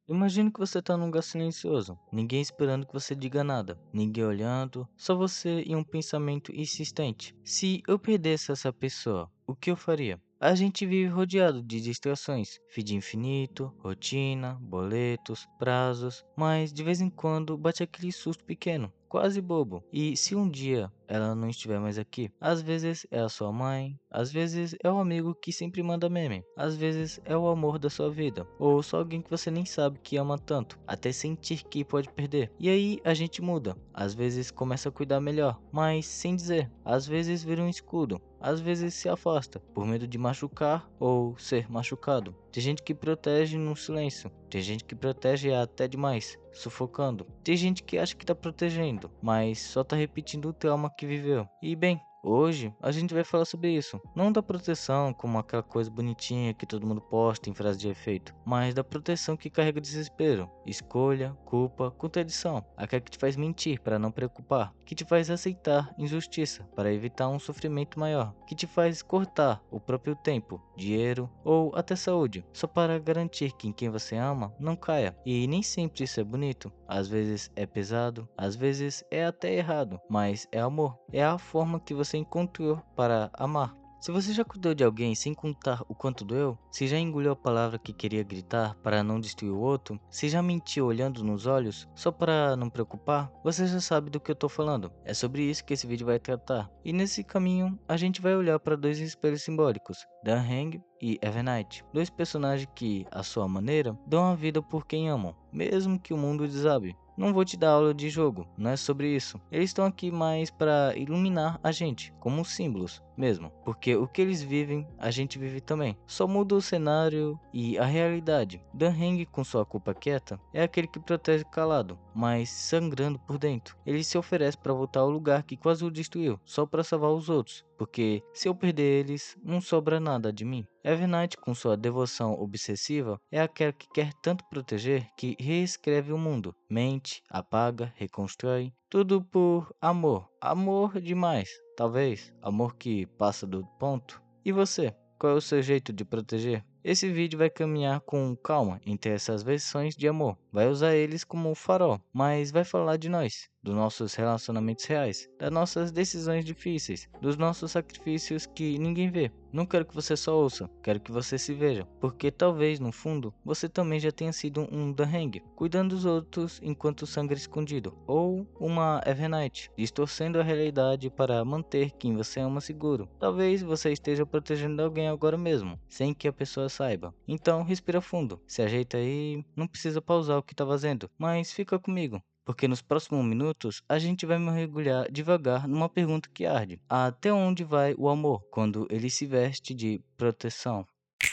Imagine que você tá num lugar silencioso, ninguém esperando que você diga nada, ninguém olhando, só você e um pensamento insistente. Se eu perdesse essa pessoa, o que eu faria? A gente vive rodeado de distrações, feed infinito, rotina, boletos, prazos, mas de vez em quando bate aquele susto pequeno, quase bobo. E se um dia ela não estiver mais aqui? Às vezes é a sua mãe, às vezes é o amigo que sempre manda meme, às vezes é o amor da sua vida, ou só alguém que você nem sabe que ama tanto, até sentir que pode perder. E aí a gente muda, às vezes começa a cuidar melhor, mas sem dizer, às vezes vira um escudo, às vezes se afasta, por medo de machucar ou ser machucado. Tem gente que protege no silêncio, tem gente que protege até demais, sufocando. Tem gente que acha que tá protegendo, mas só tá repetindo o trauma que viveu. E bem, hoje a gente vai falar sobre isso, não da proteção como aquela coisa bonitinha que todo mundo posta em frase de efeito, mas da proteção que carrega desespero, escolha, culpa, contradição, aquela que te faz mentir para não preocupar, que te faz aceitar injustiça para evitar um sofrimento maior, que te faz cortar o próprio tempo, dinheiro ou até saúde, só para garantir que em quem você ama não caia. E nem sempre isso é bonito, às vezes é pesado, às vezes é até errado, mas é amor, é a forma que você encontrou para amar. Se você já cuidou de alguém sem contar o quanto doeu, se já engoliu a palavra que queria gritar para não destruir o outro, se já mentiu olhando nos olhos só para não preocupar, você já sabe do que eu tô falando. É sobre isso que esse vídeo vai tratar. E nesse caminho, a gente vai olhar para dois espelhos simbólicos, Dan Heng e Evernight, dois personagens que, à sua maneira, dão a vida por quem amam, mesmo que o mundo desabe. Não vou te dar aula de jogo, não é sobre isso. Eles estão aqui mais para iluminar a gente, como símbolos mesmo, porque o que eles vivem, a gente vive também. Só muda o cenário e a realidade. Dan Heng, com sua culpa quieta, é aquele que protege calado, mas sangrando por dentro. Ele se oferece para voltar ao lugar que quase o destruiu, só para salvar os outros, porque se eu perder eles, não sobra nada de mim. Evernight, com sua devoção obsessiva, é aquela que quer tanto proteger que reescreve o mundo, mente, apaga, reconstrói, tudo por amor. Amor demais, talvez. Amor que passa do ponto. E você? Qual é o seu jeito de proteger? Esse vídeo vai caminhar com calma entre essas versões de amor. Vai usar eles como farol, mas vai falar de nós, dos nossos relacionamentos reais, das nossas decisões difíceis, dos nossos sacrifícios que ninguém vê. Não quero que você só ouça, quero que você se veja, porque talvez no fundo você também já tenha sido um Daheng, cuidando dos outros enquanto sangue escondido, ou uma Evernight, distorcendo a realidade para manter quem você ama seguro. Talvez você esteja protegendo alguém agora mesmo, sem que a pessoa saiba. Então respira fundo, se ajeita aí, não precisa pausar o que está fazendo, mas fica comigo. Porque nos próximos minutos a gente vai mergulhar devagar numa pergunta que arde: até onde vai o amor quando ele se veste de proteção?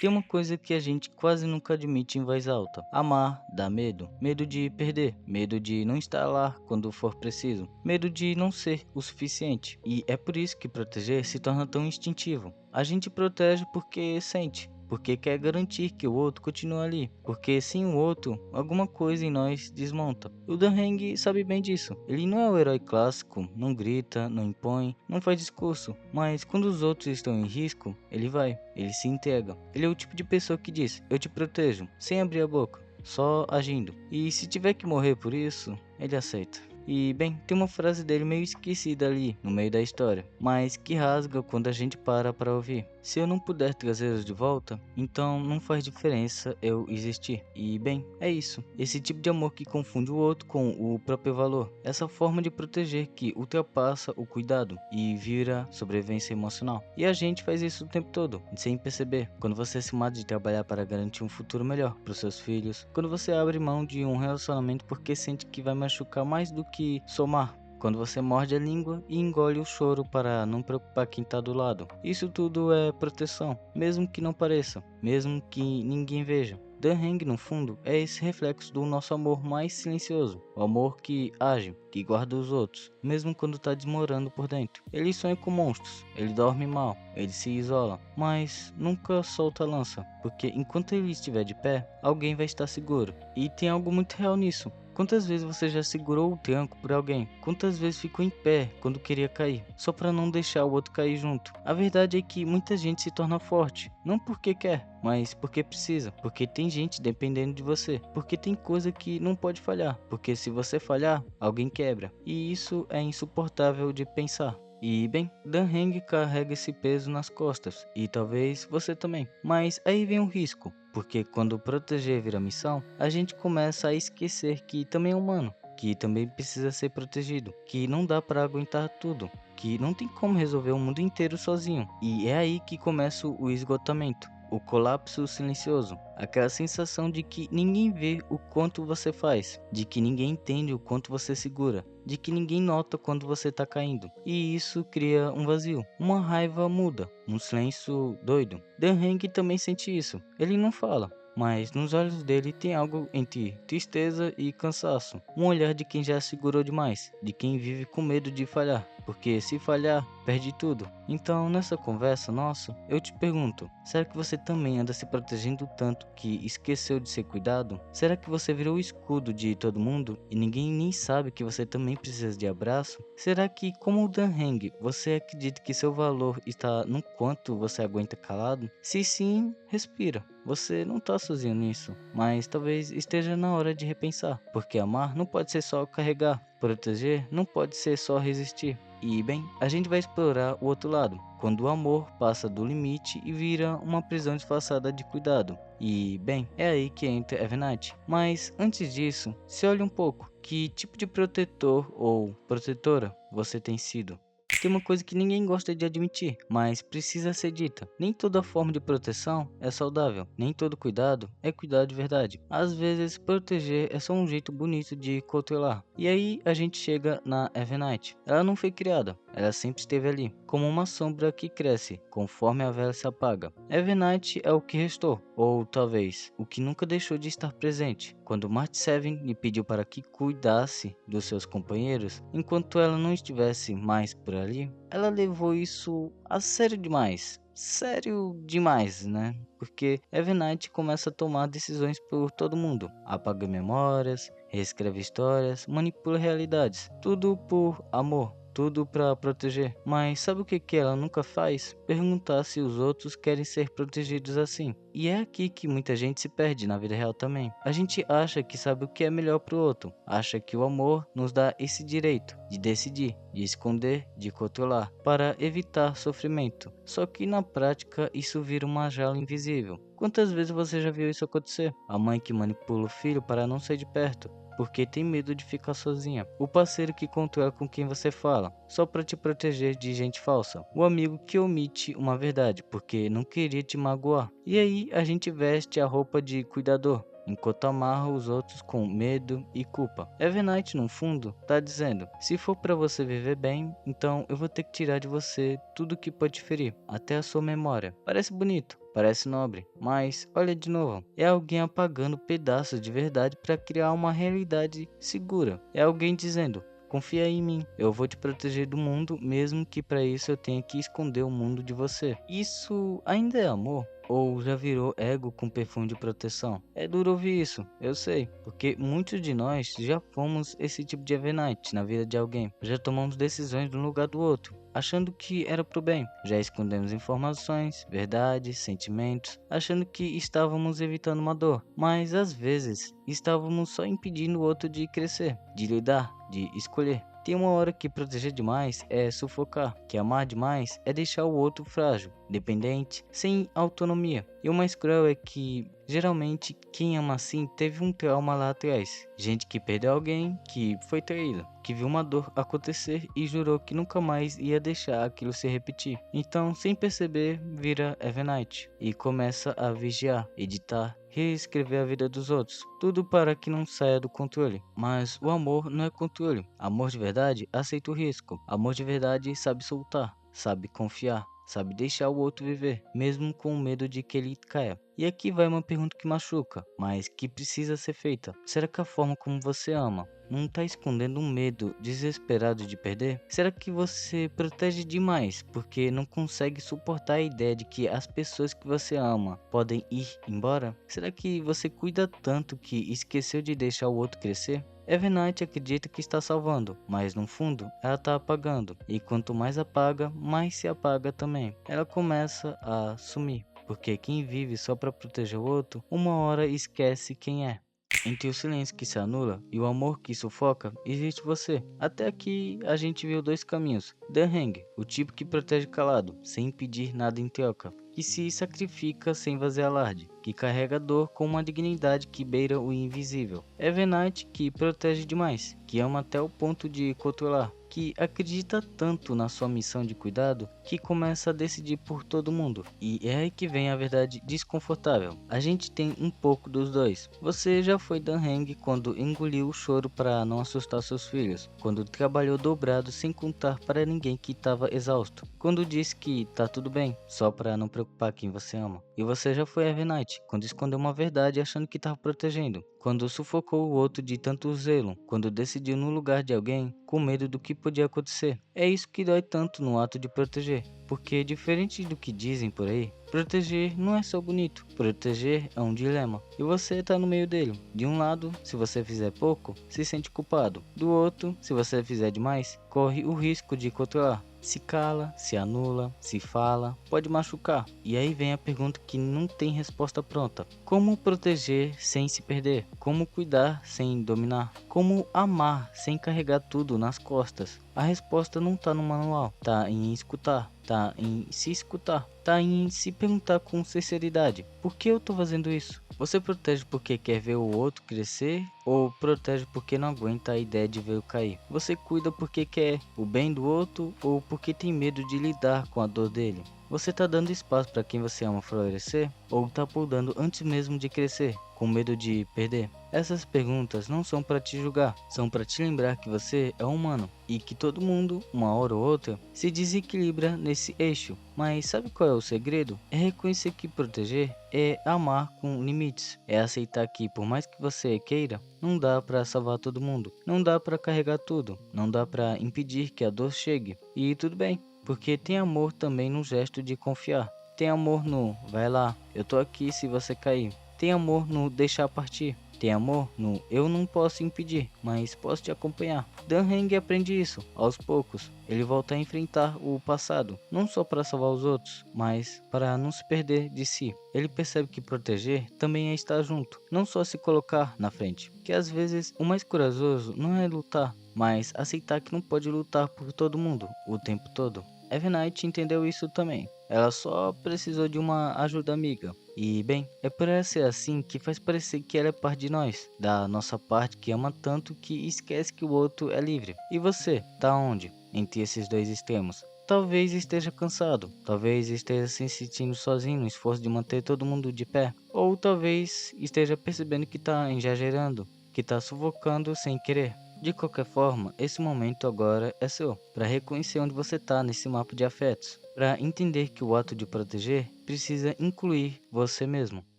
Tem uma coisa que a gente quase nunca admite em voz alta: amar dá medo. Medo de perder, medo de não estar lá quando for preciso, medo de não ser o suficiente. E é por isso que proteger se torna tão instintivo. A gente protege porque sente, porque quer garantir que o outro continua ali, porque sem o outro, alguma coisa em nós desmonta. O Dan Heng sabe bem disso. Ele não é o herói clássico, não grita, não impõe, não faz discurso, mas quando os outros estão em risco, ele vai, ele se entrega. Ele é o tipo de pessoa que diz: eu te protejo, sem abrir a boca, só agindo. E se tiver que morrer por isso, ele aceita. E bem, tem uma frase dele meio esquecida ali no meio da história, mas que rasga quando a gente para ouvir. Se eu não puder trazê-los de volta, então não faz diferença eu existir. E bem, é isso. Esse tipo de amor que confunde o outro com o próprio valor. Essa forma de proteger que ultrapassa o cuidado e vira sobrevivência emocional. E a gente faz isso o tempo todo, sem perceber. Quando você se mata de trabalhar para garantir um futuro melhor para os seus filhos. Quando você abre mão de um relacionamento porque sente que vai machucar mais do que somar. Quando você morde a língua e engole o choro para não preocupar quem está do lado. Isso tudo é proteção, mesmo que não pareça, mesmo que ninguém veja. Dan Heng, no fundo, é esse reflexo do nosso amor mais silencioso. O amor que age, que guarda os outros, mesmo quando está desmoronando por dentro. Ele sonha com monstros, ele dorme mal, ele se isola, mas nunca solta a lança, porque enquanto ele estiver de pé, alguém vai estar seguro. E tem algo muito real nisso. Quantas vezes você já segurou o tranco por alguém? Quantas vezes ficou em pé quando queria cair, só para não deixar o outro cair junto? A verdade é que muita gente se torna forte, não porque quer, mas porque precisa, porque tem gente dependendo de você, porque tem coisa que não pode falhar, porque se você falhar, alguém quebra. E isso é insuportável de pensar. E bem, Dan Heng carrega esse peso nas costas, e talvez você também. Mas aí vem um risco, porque quando proteger vira missão, a gente começa a esquecer que também é humano, que também precisa ser protegido, que não dá para aguentar tudo, que não tem como resolver o mundo inteiro sozinho. E é aí que começa o esgotamento. O colapso silencioso, aquela sensação de que ninguém vê o quanto você faz, de que ninguém entende o quanto você segura, de que ninguém nota quando você tá caindo. E isso cria um vazio, uma raiva muda, um silêncio doido. Dan Heng também sente isso. Ele não fala, mas nos olhos dele tem algo entre tristeza e cansaço. Um olhar de quem já segurou demais, de quem vive com medo de falhar, porque se falhar, perde tudo. Então, nessa conversa nossa, eu te pergunto, será que você também anda se protegendo tanto que esqueceu de ser cuidado? Será que você virou o escudo de todo mundo e ninguém nem sabe que você também precisa de abraço? Será que, como o Dan Heng, você acredita que seu valor está no quanto você aguenta calado? Se sim, respira. Você não tá sozinho nisso, mas talvez esteja na hora de repensar, porque amar não pode ser só carregar, proteger não pode ser só resistir. E bem, a gente vai explorar o outro lado, quando o amor passa do limite e vira uma prisão disfarçada de cuidado. E bem, é aí que entra Evenite. Mas antes disso, se olhe um pouco, que tipo de protetor ou protetora você tem sido? Tem uma coisa que ninguém gosta de admitir, mas precisa ser dita. Nem toda forma de proteção é saudável, nem todo cuidado é cuidado de verdade. Às vezes, proteger é só um jeito bonito de controlar. E aí a gente chega na Evenite. Ela não foi criada, ela sempre esteve ali, como uma sombra que cresce conforme a vela se apaga. Evenite é o que restou, ou talvez o que nunca deixou de estar presente. Quando Marty Seven lhe pediu para que cuidasse dos seus companheiros, enquanto ela não estivesse mais por ali, ela levou isso a sério demais. Sério demais, né? Porque Evenite começa a tomar decisões por todo mundo. Apaga memórias, reescreve histórias, manipula realidades. Tudo por amor. Tudo para proteger. Mas sabe o que ela nunca faz? Perguntar se os outros querem ser protegidos assim. E é aqui que muita gente se perde na vida real também. A gente acha que sabe o que é melhor pro outro. Acha que o amor nos dá esse direito de decidir, de esconder, de controlar, para evitar sofrimento. Só que na prática isso vira uma jaula invisível. Quantas vezes você já viu isso acontecer? A mãe que manipula o filho para não sair de perto, porque tem medo de ficar sozinha. O parceiro que controla com quem você fala, só para te proteger de gente falsa. O amigo que omite uma verdade, porque não queria te magoar. E aí a gente veste a roupa de cuidador, enquanto amarra os outros com medo e culpa. Evenite, no fundo, tá dizendo: se for para você viver bem, então eu vou ter que tirar de você tudo que pode ferir, até a sua memória. Parece bonito, parece nobre, mas olha de novo, é alguém apagando pedaços de verdade para criar uma realidade segura. É alguém dizendo: confia em mim, eu vou te proteger do mundo, mesmo que para isso eu tenha que esconder o mundo de você. Isso ainda é amor? Ou já virou ego com perfume de proteção? É duro ouvir isso, eu sei, porque muitos de nós já fomos esse tipo de Evenite na vida de alguém. Já tomamos decisões de um lugar do outro, achando que era pro bem. Já escondemos informações, verdades, sentimentos, achando que estávamos evitando uma dor. Mas às vezes, estávamos só impedindo o outro de crescer, de lidar, de escolher. Tem uma hora que proteger demais é sufocar, que amar demais é deixar o outro frágil, dependente, sem autonomia. E o mais cruel é que, geralmente, quem ama assim teve um trauma lá atrás. Gente que perdeu alguém, que foi traído, que viu uma dor acontecer e jurou que nunca mais ia deixar aquilo se repetir. Então, sem perceber, vira Evenite e começa a vigiar, editar, reescrever a vida dos outros, tudo para que não saia do controle. Mas o amor não é controle. Amor de verdade aceita o risco. Amor de verdade sabe soltar, sabe confiar, sabe deixar o outro viver, mesmo com medo de que ele caia. E aqui vai uma pergunta que machuca, mas que precisa ser feita. Será que a forma como você ama não está escondendo um medo desesperado de perder? Será que você protege demais porque não consegue suportar a ideia de que as pessoas que você ama podem ir embora? Será que você cuida tanto que esqueceu de deixar o outro crescer? Evenite acredita que está salvando, mas no fundo ela está apagando, e quanto mais apaga, mais se apaga também. Ela começa a sumir, porque quem vive só para proteger o outro, uma hora esquece quem é. Entre o silêncio que se anula e o amor que sufoca, existe você. Até aqui a gente viu dois caminhos. Danheng, o tipo que protege calado, sem pedir nada em troca, que se sacrifica sem fazer alarde, que carrega a dor com uma dignidade que beira o invisível. Evenite, que protege demais, que ama até o ponto de controlar, que acredita tanto na sua missão de cuidado que começa a decidir por todo mundo. E é aí que vem a verdade desconfortável. A gente tem um pouco dos dois. Você já foi Danheng quando engoliu o choro para não assustar seus filhos, quando trabalhou dobrado sem contar para ninguém que estava exausto, quando disse que tá tudo bem, só para não preocupar quem você ama. E você já foi Evenite quando escondeu uma verdade achando que estava protegendo, quando sufocou o outro de tanto zelo, quando decidiu no lugar de alguém com medo do que podia acontecer. É isso que dói tanto no ato de proteger, porque diferente do que dizem por aí, proteger não é só bonito, proteger é um dilema, e você tá no meio dele. De um lado, se você fizer pouco, se sente culpado. Do outro, se você fizer demais, corre o risco de controlar. Se cala, se anula, se fala, pode machucar. E aí vem a pergunta que não tem resposta pronta. Como proteger sem se perder? Como cuidar sem dominar? Como amar sem carregar tudo nas costas? A resposta não tá no manual, tá em escutar, tá em se escutar, tá em se perguntar com sinceridade: por que eu tô fazendo isso? Você protege porque quer ver o outro crescer ou protege porque não aguenta a ideia de vê-lo cair? Você cuida porque quer o bem do outro ou porque tem medo de lidar com a dor dele? Você tá dando espaço para quem você ama florescer ou tá podando antes mesmo de crescer, com medo de perder? Essas perguntas não são para te julgar, são para te lembrar que você é humano e que todo mundo, uma hora ou outra, se desequilibra nesse eixo. Mas sabe qual é o segredo? É reconhecer que proteger é amar com limites, é aceitar que por mais que você queira, não dá para salvar todo mundo, não dá para carregar tudo, não dá para impedir que a dor chegue. E tudo bem, porque tem amor também no gesto de confiar. Tem amor no vai lá, eu tô aqui se você cair. Tem amor no deixar partir. Tem amor no eu não posso impedir, mas posso te acompanhar. Danheng aprende isso aos poucos. Ele volta a enfrentar o passado, não só para salvar os outros, mas para não se perder de si. Ele percebe que proteger também é estar junto, não só se colocar na frente. Que às vezes o mais corajoso não é lutar, mas aceitar que não pode lutar por todo mundo o tempo todo. Evenite entendeu isso também. Ela só precisou de uma ajuda amiga. E bem, é por ela ser assim que faz parecer que ela é parte de nós, da nossa parte que ama tanto que esquece que o outro é livre. E você, tá onde? Entre esses dois extremos. Talvez esteja cansado, talvez esteja se sentindo sozinho no esforço de manter todo mundo de pé, ou talvez esteja percebendo que tá exagerando, que tá sufocando sem querer. De qualquer forma, esse momento agora é seu, para reconhecer onde você está nesse mapa de afetos, para entender que o ato de proteger precisa incluir você mesmo.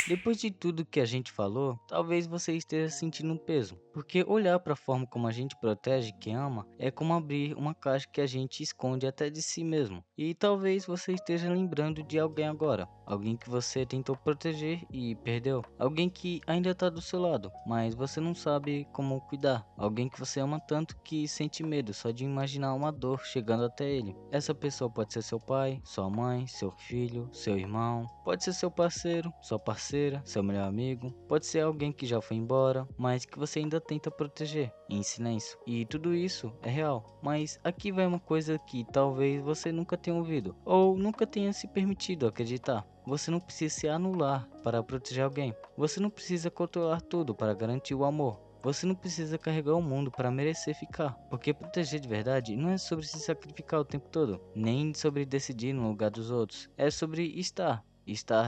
Depois de tudo que a gente falou, talvez você esteja sentindo um peso, porque olhar para a forma como a gente protege quem ama é como abrir uma caixa que a gente esconde até de si mesmo. E talvez você esteja lembrando de alguém agora, alguém que você tentou proteger e perdeu, alguém que ainda está do seu lado, mas você não sabe como cuidar, alguém que você ama tanto que sente medo só de imaginar uma dor chegando até ele. Essa pessoa pode ser seu pai, sua mãe, seu filho, seu irmão, pode ser seu parceiro, sua parceira, seu melhor amigo, pode ser alguém que já foi embora, mas que você ainda tenta proteger em silêncio. E tudo isso é real, mas aqui vai uma coisa que talvez você nunca tenha ouvido ou nunca tenha se permitido acreditar. Você não precisa se anular para proteger alguém. Você não precisa controlar tudo para garantir o amor. Você não precisa carregar o mundo para merecer ficar, porque proteger de verdade não é sobre se sacrificar o tempo todo, nem sobre decidir no lugar dos outros. É sobre estar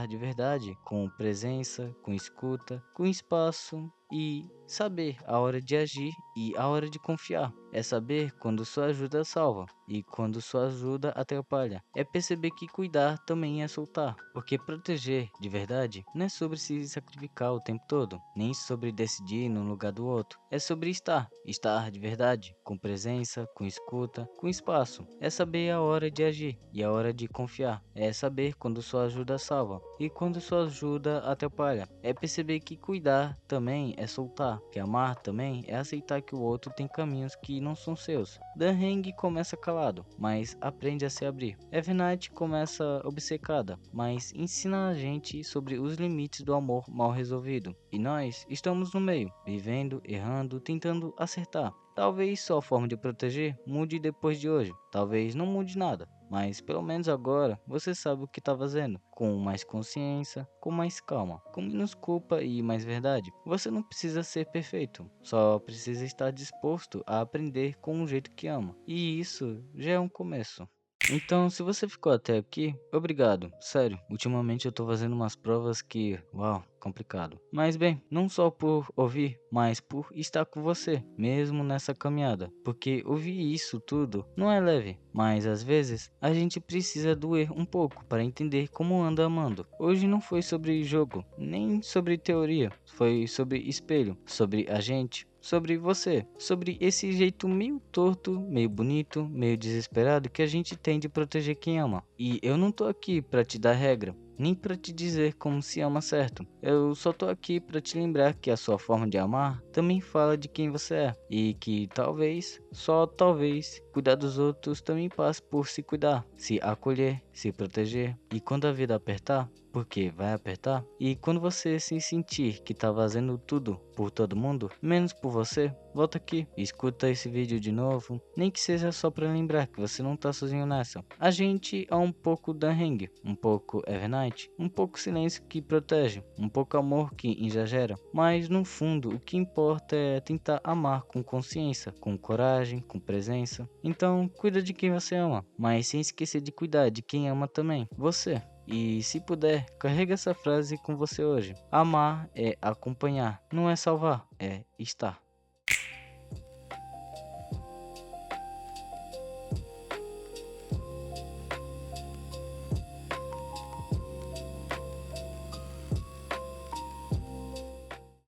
de verdade, com presença, com escuta, com espaço e saber a hora de agir e a hora de confiar. É saber quando sua ajuda salva e quando sua ajuda atrapalha. É perceber que cuidar também é soltar, porque proteger de verdade não é sobre se sacrificar o tempo todo, nem sobre decidir no lugar do outro. É sobre estar de verdade, com presença, com escuta, com espaço. É saber a hora de agir e a hora de confiar. É saber quando sua ajuda salva e quando sua ajuda atrapalha. É perceber que cuidar também é soltar, que amar também é aceitar que o outro tem caminhos que não são seus. Dan Heng começa calado, mas aprende a se abrir. Evenite começa obcecada, mas ensina a gente sobre os limites do amor mal resolvido. E nós estamos no meio, vivendo, errando, tentando acertar. Talvez sua forma de proteger mude depois de hoje, talvez não mude nada, mas pelo menos agora você sabe o que está fazendo, com mais consciência, com mais calma, com menos culpa e mais verdade. Você não precisa ser perfeito, só precisa estar disposto a aprender com um jeito que ama, e isso já é um começo. Então, se você ficou até aqui, obrigado. Sério, ultimamente eu tô fazendo umas provas que, uau, complicado. Mas bem, não só por ouvir, mas por estar com você, mesmo nessa caminhada. Porque ouvir isso tudo não é leve, mas às vezes a gente precisa doer um pouco para entender como anda amando. Hoje não foi sobre jogo, nem sobre teoria, foi sobre espelho, sobre a gente. Sobre você, sobre esse jeito meio torto, meio bonito, meio desesperado que a gente tem de proteger quem ama. E eu não tô aqui pra te dar regra, nem pra te dizer como se ama certo. Eu só tô aqui pra te lembrar que a sua forma de amar também fala de quem você é. E que talvez, só talvez, cuidar dos outros também passe por se cuidar, se acolher, se proteger. E quando a vida apertar, porque vai apertar, e quando você se sentir que tá fazendo tudo por todo mundo, menos por você, volta aqui e escuta esse vídeo de novo, nem que seja só pra lembrar que você não tá sozinho nessa. A gente é um pouco Dan Heng, um pouco Evenite, um pouco silêncio que protege, um pouco amor que exagera, mas no fundo o que importa é tentar amar com consciência, com coragem, com presença. Então cuida de quem você ama, mas sem esquecer de cuidar de quem ama também, você. E se puder, carrega essa frase com você hoje. Amar é acompanhar, não é salvar, é estar.